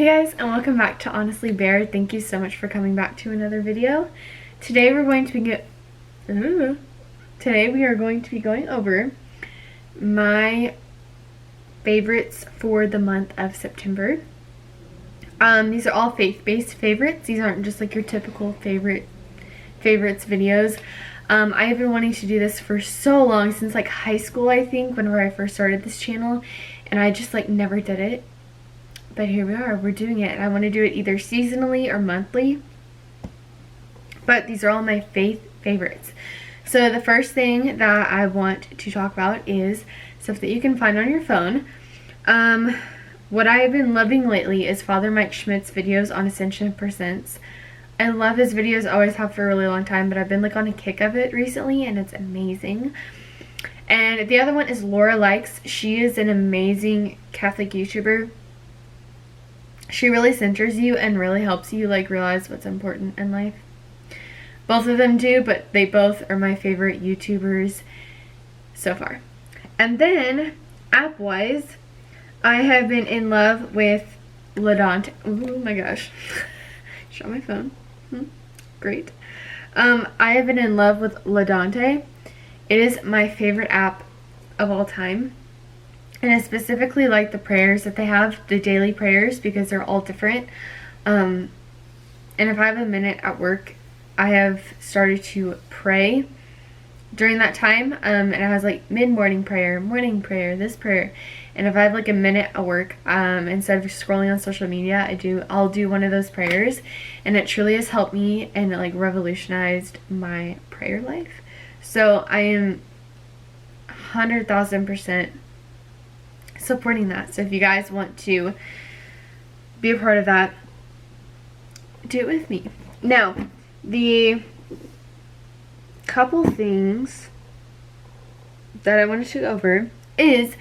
Hey guys, and welcome back to Honestly Bear. Thank you so much for coming back to another video. Today we are going to be going over my favorites for the month of September. These are all faith-based favorites. These aren't just like your typical favorites videos. I have been wanting to do this for so long, since like high school, I think, whenever I first started this channel, and I just like never did it. But here we are, we're doing it. I want to do it either seasonally or monthly. But these are all my faith favorites. So the first thing that I want to talk about is stuff that you can find on your phone. What I have been loving lately is Father Mike Schmidt's videos on Ascension Percents. I love his videos, always have for a really long time, but I've been like on a kick of it recently and it's amazing. And the other one is Laura Likes. She is an amazing Catholic YouTuber. She really centers you and really helps you like realize what's important in life. Both of them do, but they both are my favorite YouTubers so far. And then, app-wise, I have been in love with Ladante. Oh my gosh. Show my phone. Great. I have been in love with Ladante. It is my favorite app of all time. And I specifically like the prayers that they have, the daily prayers, because they're all different. And if I have a minute at work, I have started to pray during that time. And it has like mid-morning prayer, morning prayer, this prayer. And if I have like a minute at work, instead of scrolling on social media, I'll do one of those prayers. And it truly has helped me and like revolutionized my prayer life. So I am 100,000% supporting that. So if you guys want to be a part of that, do it with me. Now, the couple things that I wanted to go over is,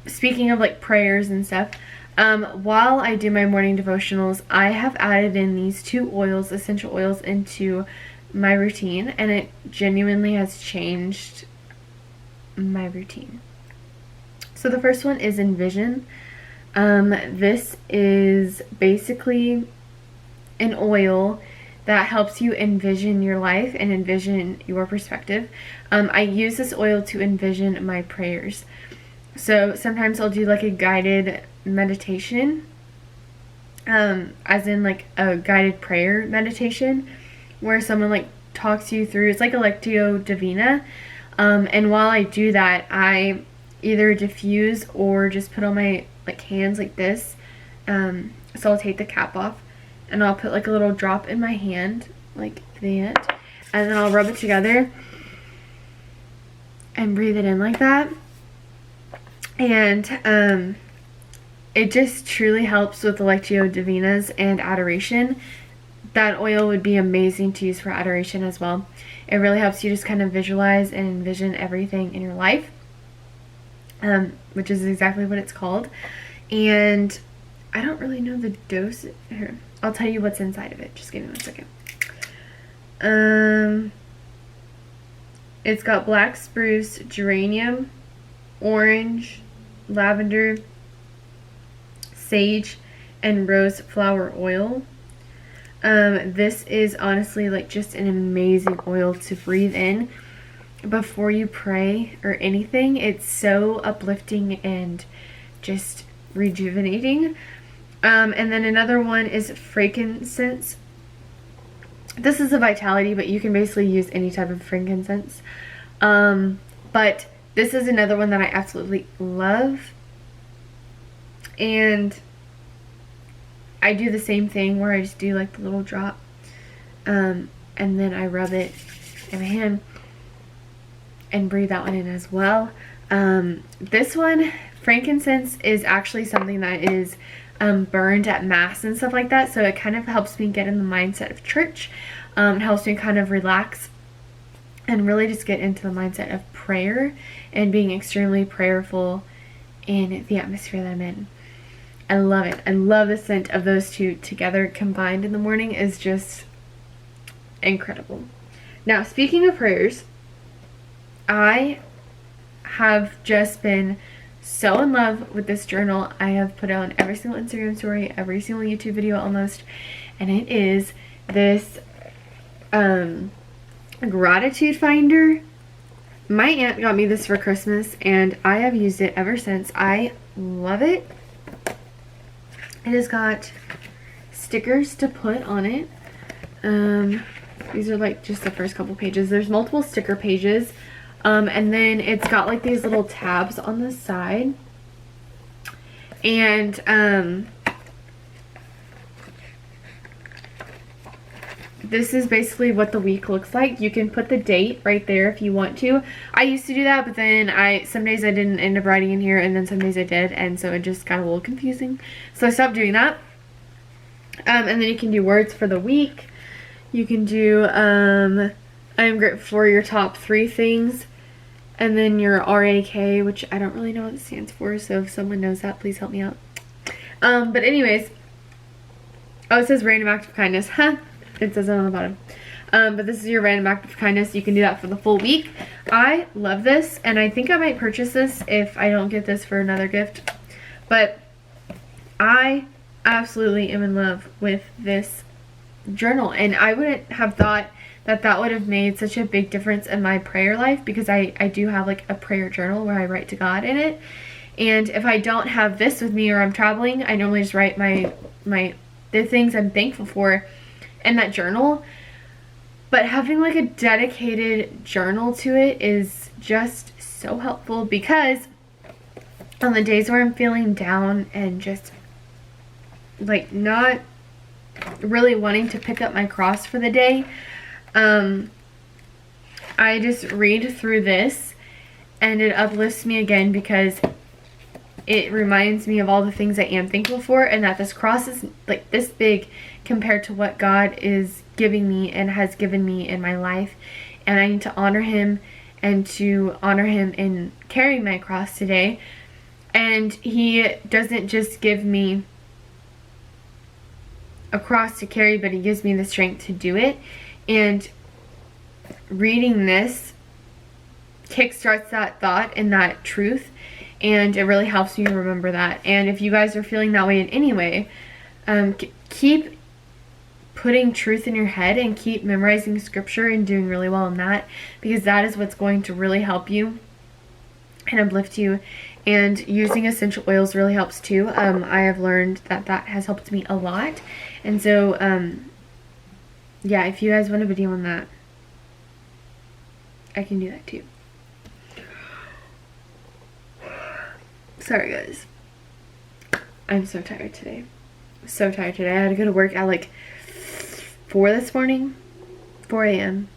speaking of like prayers and stuff, while I do my morning devotionals, I have added in these 2 oils, essential oils, into my routine, and it genuinely has changed my routine. So the first one is Envision. This is basically an oil that helps you envision your life and envision your perspective. I use this oil to envision my prayers. So sometimes I'll do like a guided meditation, as in like a guided prayer meditation, where someone like talks you through, it's like a Lectio Divina. And while I do that, I either diffuse or just put on my like hands like this. So I'll take the cap off and I'll put like a little drop in my hand like that, and then I'll rub it together and breathe it in like that. And it just truly helps with the Lectio Divinas and adoration. That oil would be amazing to use for adoration as well. It really helps you just kind of visualize and envision everything in your life. Which is exactly what it's called. And I don't really know the dose. Here, I'll tell you what's inside of it. Just give me 1 second. It's got black spruce, geranium, orange, lavender, sage, and rose flower oil. This is honestly like just an amazing oil to breathe in before you pray or anything. It's so uplifting and just rejuvenating. And then another one is frankincense. This is a vitality, but you can basically use any type of frankincense. But this is another one that I absolutely love. And I do the same thing where I just do like the little drop. And then I rub it in my hand and breathe that one in as well. This one, frankincense, is actually something that is burned at mass and stuff like that, so it kind of helps me get in the mindset of church. It helps me kind of relax and really just get into the mindset of prayer and being extremely prayerful in the atmosphere that I'm in. I love it. I love the scent of those 2 together combined in the morning is just incredible. Now, speaking of prayers, I have just been so in love with this journal. I have put it on every single Instagram story, every single YouTube video almost, and it is this gratitude finder. My aunt got me this for Christmas and I have used it ever since. I love it. It has got stickers to put on it. These are like just the first couple pages. There's multiple sticker pages. And then it's got like these little tabs on the side. And this is basically what the week looks like. You can put the date right there if you want to. I used to do that, but then some days I didn't end up writing in here, and then some days I did, and so it just got a little confusing. So I stopped doing that. And then you can do words for the week. You can do I am grateful for your top 3 things, and then your RAK, which I don't really know what it stands for, so if someone knows that, please help me out. But anyways, oh, it says random act of kindness. Huh. It says it on the bottom. But this is your random act of kindness. You can do that for the full week. I love this, and I think I might purchase this if I don't get this for another gift. But I absolutely am in love with this journal, and I wouldn't have thought that that would have made such a big difference in my prayer life, because I do have like a prayer journal where I write to God in it. And if I don't have this with me or I'm traveling, I normally just write the things I'm thankful for in that journal. But having like a dedicated journal to it is just so helpful, because on the days where I'm feeling down and just like not really wanting to pick up my cross for the day, I just read through this and it uplifts me again, because it reminds me of all the things I am thankful for, and that this cross is like this big compared to what God is giving me and has given me in my life. And I need to honor him, and to honor him in carrying my cross today. And he doesn't just give me a cross to carry, but he gives me the strength to do it. And reading this kickstarts that thought and that truth, and it really helps me remember that. And if you guys are feeling that way in any way, keep putting truth in your head and keep memorizing scripture and doing really well in that, because that is what's going to really help you and uplift you. And using essential oils really helps too. I have learned that that has helped me a lot. And so yeah, if you guys want a video on that, I can do that too. Sorry guys, I'm so tired today. So tired today. I had to go to work at like 4 this morning, 4 a.m.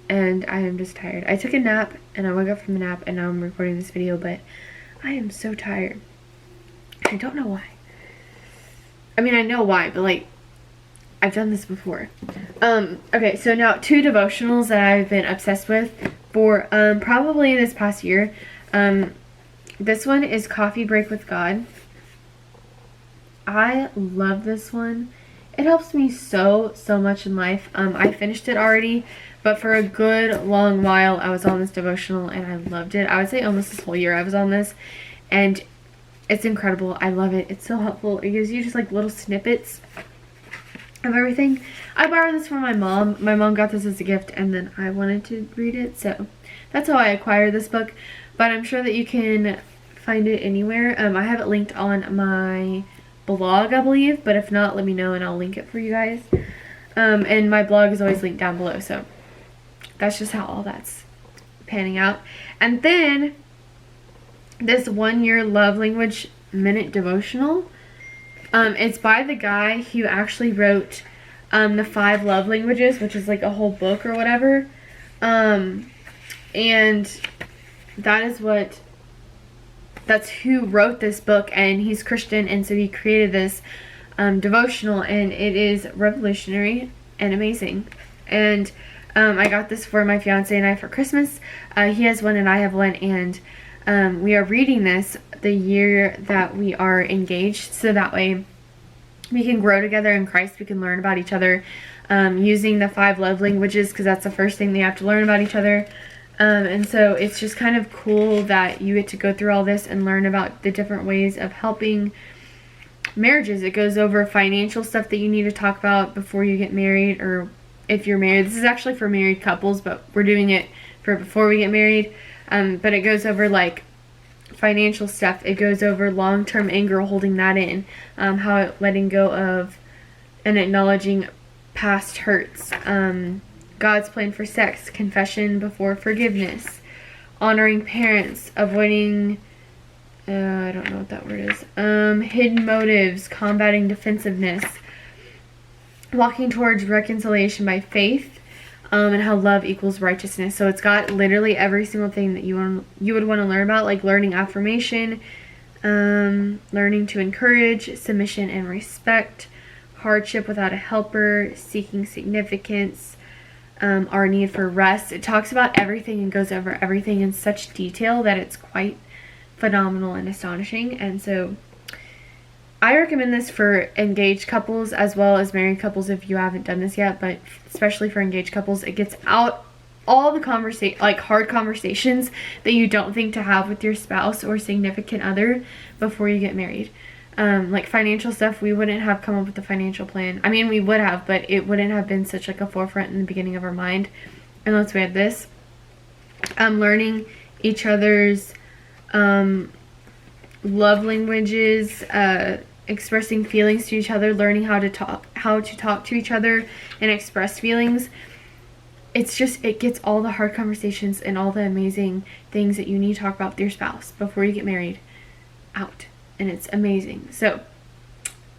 and I am just tired. I took a nap and I woke up from the nap, and now I'm recording this video, but I am so tired. I don't know why. I mean, I know why, but like, I've done this before. Okay, so now 2 devotionals that I've been obsessed with for probably this past year. This one is Coffee Break with God. I love this one. It helps me so much in life. I finished it already, but for a good long while I was on this devotional and I loved it. I would say almost this whole year I was on this, and it's incredible. I love it. It's so helpful. It gives you just like little snippets of everything. I borrowed this from my mom. My mom got this as a gift, and then I wanted to read it, so that's how I acquired this book. But I'm sure that you can find it anywhere. I have it linked on my blog, I believe, but if not, let me know and I'll link it for you guys. And my blog is always linked down below, so that's just how all that's panning out. And then this 1 year love language minute devotional. It's by the guy who actually wrote the 5 love languages, which is like a whole book or whatever. And that's who wrote this book, and he's Christian, and so he created this devotional, and it is revolutionary and amazing. And I got this for my fiance and I for Christmas. He has one and I have one, and we are reading this the year that we are engaged, so that way we can grow together in Christ. We can learn about each other using the 5 love languages, because that's the first thing they have to learn about each other. And so it's just kind of cool that you get to go through all this and learn about the different ways of helping marriages. It goes over financial stuff that you need to talk about before you get married, or if you're married. This is actually for married couples, but we're doing it for before we get married. But it goes over like financial stuff. It goes over long-term anger, holding that in, how letting go of and acknowledging past hurts, God's plan for sex, confession before forgiveness, honoring parents, avoiding, I don't know what that word is, hidden motives, combating defensiveness, walking towards reconciliation by faith, and how love equals righteousness. So it's got literally every single thing that you would want to learn about, like learning affirmation, learning to encourage, submission and respect, hardship without a helper, seeking significance, our need for rest. It talks about everything and goes over everything in such detail that it's quite phenomenal and astonishing. And so I recommend this for engaged couples as well as married couples if you haven't done this yet, but especially for engaged couples. It gets out all the hard conversations that you don't think to have with your spouse or significant other before you get married. Like financial stuff, we wouldn't have come up with a financial plan. I mean, we would have, but it wouldn't have been such like a forefront in the beginning of our mind unless we had this. Learning each other's love languages, expressing feelings to each other, learning how to talk to each other and express feelings. It gets all the hard conversations and all the amazing things that you need to talk about with your spouse before you get married out. And it's amazing. So,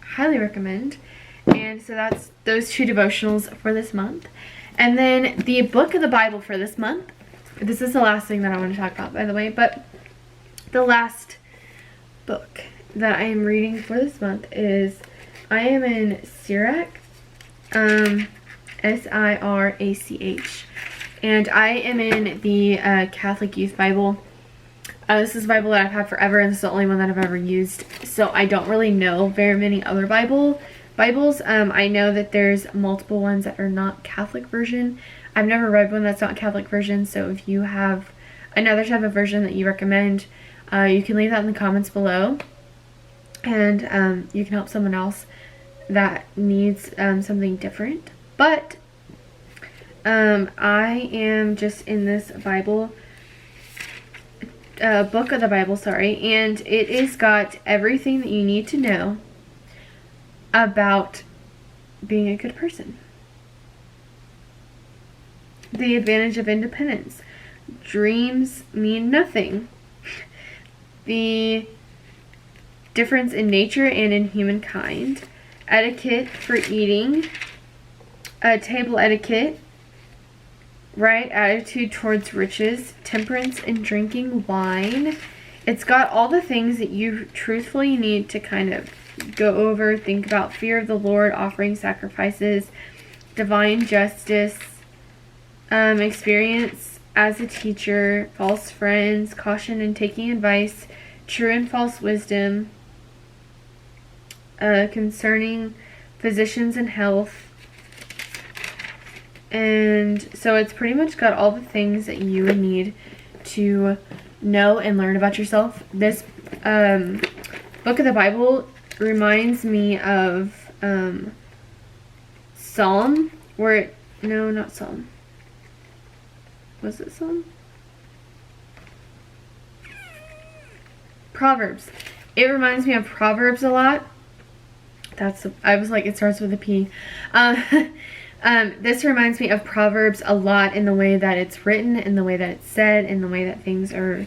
highly recommend. And so that's those two devotionals for this month. And then the book of the Bible for this month. This is the last thing that I want to talk about, by the way. But the last book that I am reading for this month is, I am in Sirach, S-I-R-A-C-H. And I am in the Catholic Youth Bible. This is a Bible that I've had forever, and this is the only one that I've ever used. So I don't really know very many other Bibles. I know that there's multiple ones that are not Catholic version. I've never read one that's not Catholic version, so if you have another type of version that you recommend, you can leave that in the comments below. And you can help someone else that needs something different. But I am just in this Bible, book of the Bible, and it has got everything that you need to know about being a good person. The advantage of independence. Dreams mean nothing. The difference in nature and in humankind. Etiquette for eating. Table etiquette. Right attitude towards riches, temperance in drinking wine. It's got all the things that you truthfully need to kind of go over, think about. Fear of the Lord, offering sacrifices, divine justice, experience as a teacher, false friends, caution in taking advice, true and false wisdom, concerning physicians and health. And so it's pretty much got all the things that you would need to know and learn about yourself. This book of the Bible reminds me of Psalm, not Psalm. Was it Psalm? Proverbs. It reminds me of Proverbs a lot. I was like, it starts with a P. This reminds me of Proverbs a lot in the way that it's written, in the way that it's said, in the way that things are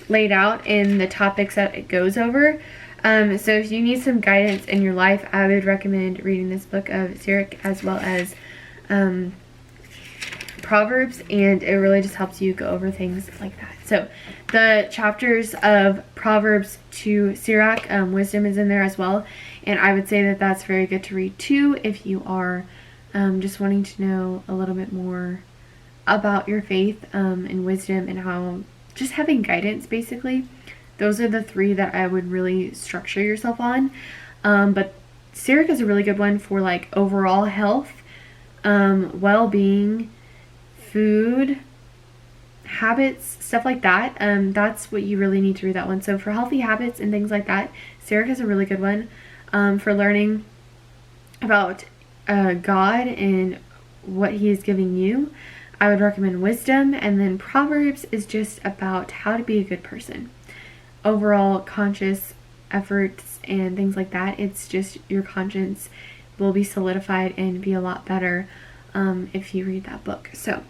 laid out, in the topics that it goes over. So if you need some guidance in your life, I would recommend reading this book of Sirach as well as Proverbs, and it really just helps you go over things like that. So the chapters of Proverbs to Sirach, wisdom is in there as well, and I would say that that's very good to read too if you are just wanting to know a little bit more about your faith and wisdom, and how just having guidance, basically. Those are the three that I would really structure yourself on. But Sirach is a really good one for like overall health, well-being, food, habits, stuff like that, that's what you really need to read that one. So for healthy habits and things like that, Sarah has a really good one. For learning about God and what he is giving you, I would recommend Wisdom. And then Proverbs is just about how to be a good person. Overall conscious efforts and things like that. It's just your conscience will be solidified and be a lot better if you read that book. So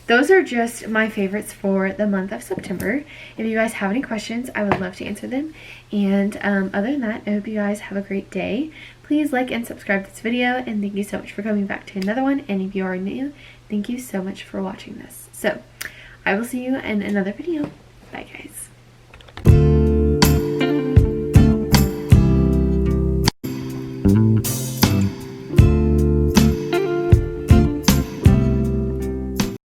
those are just my favorites for the month of September. If you guys have any questions, I would love to answer them. And other than that, I hope you guys have a great day. Please like and subscribe to this video, and thank you so much for coming back to another one. And if you are new, thank you so much for watching this. So I will see you in another video. Bye guys.